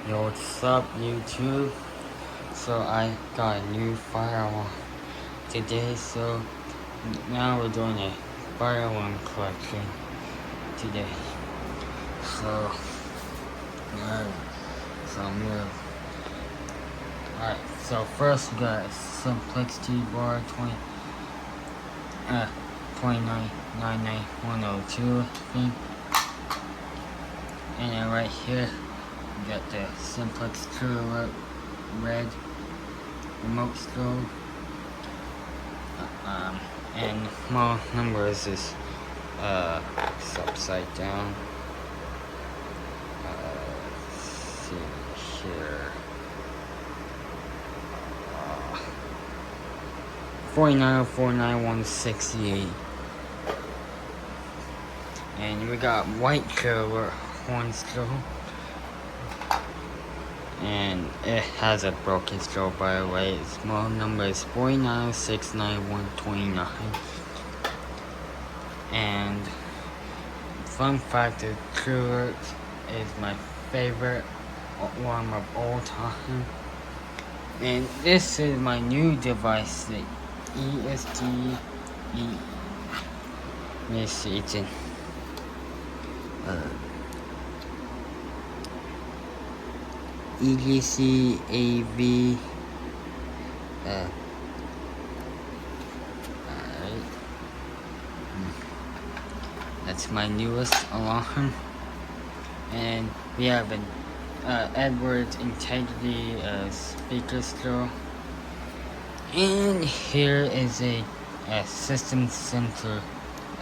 Yo, what's up, YouTube? So I got a new firearm today, so now we're doing a firearm collection today. So, alright, so first we got a Simplex T-Bar 2999102 thing. And then right here, we got the Simplex True Red remote strobe. And the small number is this, it's upside down. Let's see here. 49049168. And we got white silver horn strobe. And it has a broken strobe, by the way. Its small number is 49069129. And fun fact is, True is my favorite one of all time. And this is my new device, the ESD. Let me see, it's in EGC AV. That's my newest alarm. And we have an Edwards Integrity speaker strobe. And here is a System Center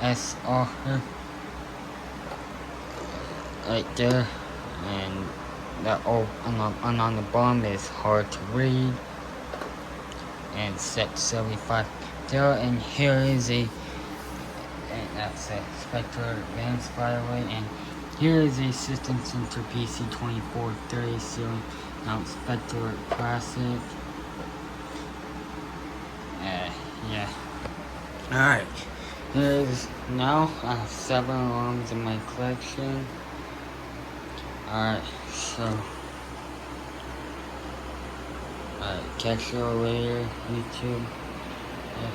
SR right there. And that on the bottom is hard to read. And set 75 there. And here is and that's a Spectre Advanced, by the way. And here is a System Center PC2430 ceiling mount Spectre Classic. Yeah. Alright. Now I have 7 alarms in my collection. Alright, so catch you later, YouTube. Yeah.